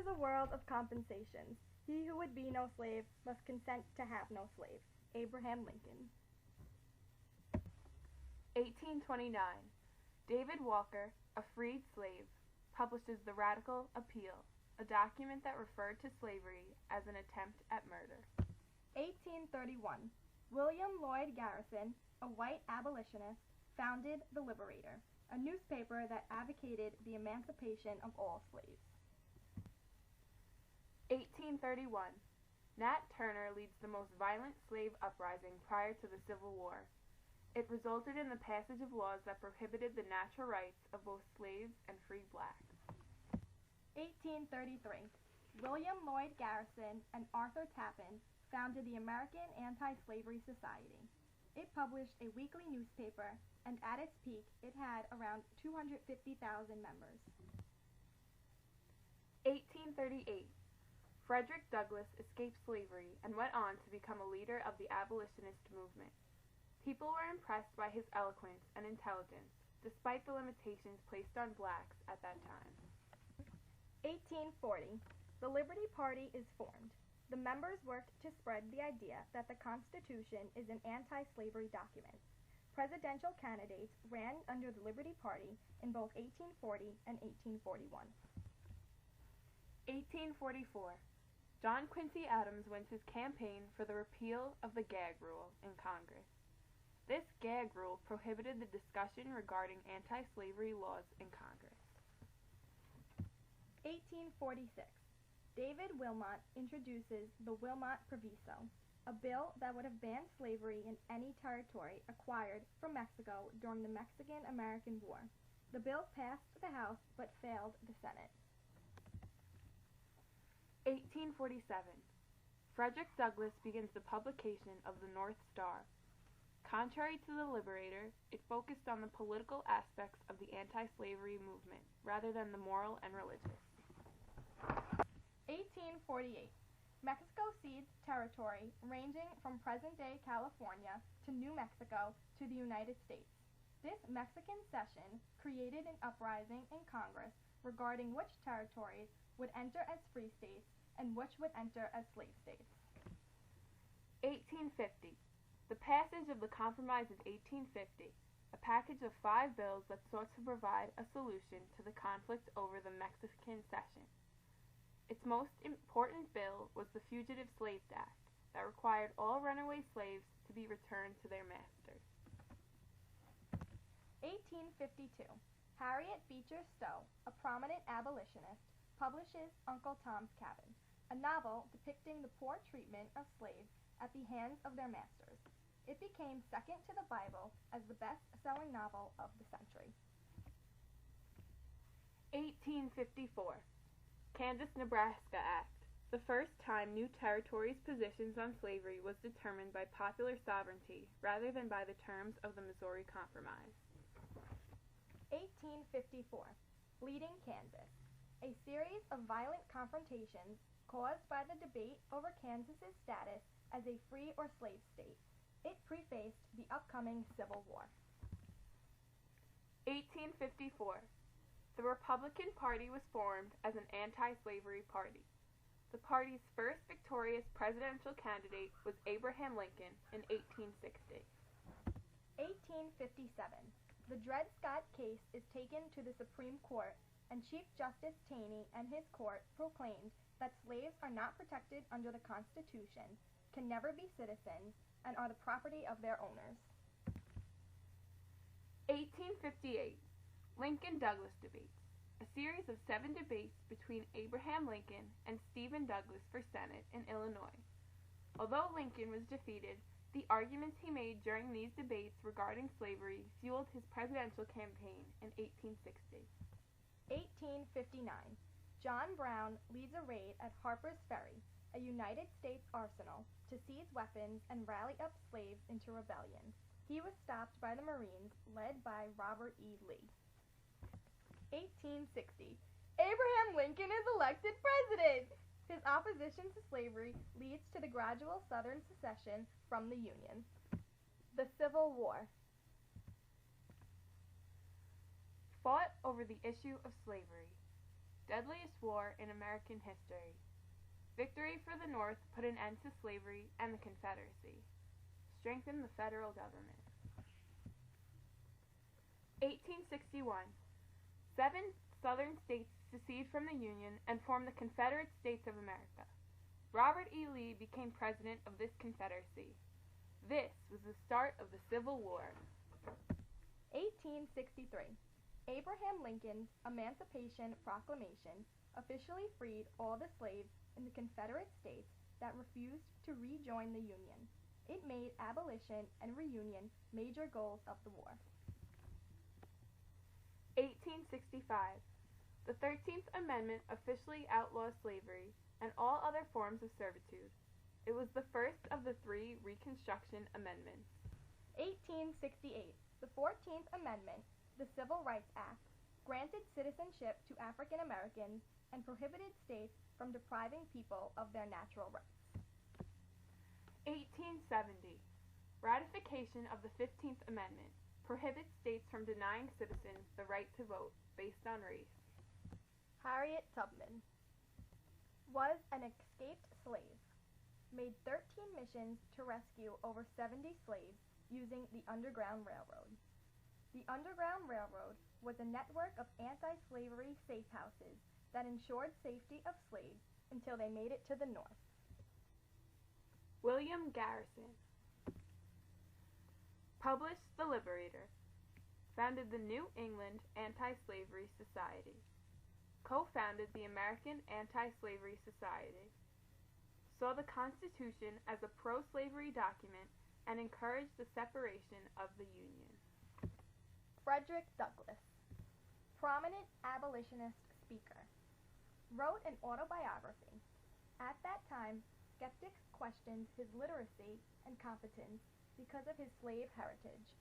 is a world of compensations. He who would be no slave must consent to have no slave. Abraham Lincoln. 1829. David Walker, a freed slave, publishes The Radical Appeal, a document that referred to slavery as an attempt at murder. 1831. William Lloyd Garrison, a white abolitionist, founded The Liberator, a newspaper that advocated the emancipation of all slaves. 1831. Nat Turner leads the most violent slave uprising prior to the Civil War. It resulted in the passage of laws that prohibited the natural rights of both slaves and free blacks. 1833. William Lloyd Garrison and Arthur Tappan founded the American Anti-Slavery Society. It published a weekly newspaper, and at its peak, it had around 250,000 members. 1838. Frederick Douglass escaped slavery and went on to become a leader of the abolitionist movement. People were impressed by his eloquence and intelligence, despite the limitations placed on blacks at that time. 1840. The Liberty Party is formed. The members worked to spread the idea that the Constitution is an anti-slavery document. Presidential candidates ran under the Liberty Party in both 1840 and 1841. 1844. John Quincy Adams wins his campaign for the repeal of the gag rule in Congress. This gag rule prohibited the discussion regarding anti-slavery laws in Congress. 1846. David Wilmot introduces the Wilmot Proviso, a bill that would have banned slavery in any territory acquired from Mexico during the Mexican-American War. The bill passed the House but failed the Senate. 1847. Frederick Douglass begins the publication of the North Star. Contrary to the Liberator, it focused on the political aspects of the anti-slavery movement rather than the moral and religious. 1848. Mexico cedes territory ranging from present-day California to New Mexico to the United States. This Mexican cession created an uprising in Congress regarding which territories would enter as free states and which would enter as slave states. 1850. The passage of the Compromise of 1850, a package of 5 bills that sought to provide a solution to the conflict over the Mexican cession. Its most important bill was the Fugitive Slave Act, that required all runaway slaves to be returned to their masters. 1852. Harriet Beecher Stowe, a prominent abolitionist, publishes Uncle Tom's Cabin, a novel depicting the poor treatment of slaves at the hands of their masters. It became second to the Bible as the best-selling novel of the century. 1854. Kansas-Nebraska Act, the first time new territories' positions on slavery was determined by popular sovereignty rather than by the terms of the Missouri Compromise. 1854. Bleeding Kansas, a series of violent confrontations caused by the debate over Kansas's status as a free or slave state. It prefaced the upcoming Civil War. 1854. The Republican Party was formed as an anti-slavery party. The party's first victorious presidential candidate was Abraham Lincoln in 1860. 1857. The Dred Scott case is taken to the Supreme Court, and Chief Justice Taney and his court proclaimed that slaves are not protected under the Constitution, can never be citizens, and are the property of their owners. 1858. Lincoln-Douglas debates, a series of 7 debates between Abraham Lincoln and Stephen Douglas for Senate in Illinois. Although Lincoln was defeated, the arguments he made during these debates regarding slavery fueled his presidential campaign in 1860. 1859. John Brown leads a raid at Harper's Ferry, a United States arsenal, to seize weapons and rally up slaves into rebellion. He was stopped by the Marines, led by Robert E. Lee. 1860. Abraham Lincoln is elected president! His opposition to slavery leads to the gradual Southern secession from the Union. The Civil War. Fought over the issue of slavery. deadliest war in American history. Victory for the North put an end to slavery and the Confederacy. Strengthened the federal government. 1861. 7 Southern states seceded from the Union and formed the Confederate States of America. Robert E. Lee became president of this confederacy. This was the start of the Civil War. 1863. Abraham Lincoln's Emancipation Proclamation officially freed all the slaves in the Confederate States that refused to rejoin the Union. It made abolition and reunion major goals of the war. 1865. The 13th Amendment officially outlawed slavery and all other forms of servitude. It was the first of the 3 Reconstruction Amendments. 1868. The 14th Amendment, the Civil Rights Act, granted citizenship to African Americans and prohibited states from depriving people of their natural rights. 1870. Ratification of the 15th Amendment prohibits states from denying citizens the right to vote based on race. Harriet Tubman was an escaped slave, made 13 missions to rescue over 70 slaves using the Underground Railroad. The Underground Railroad was a network of anti-slavery safe houses that ensured safety of slaves until they made it to the North. William Garrison published The Liberator, founded the New England Anti-Slavery Society, co-founded the American Anti-Slavery Society, saw the Constitution as a pro-slavery document, and encouraged the separation of the Union. Frederick Douglass, prominent abolitionist speaker, wrote an autobiography. At that time, skeptics questioned his literacy and competence because of his slave heritage,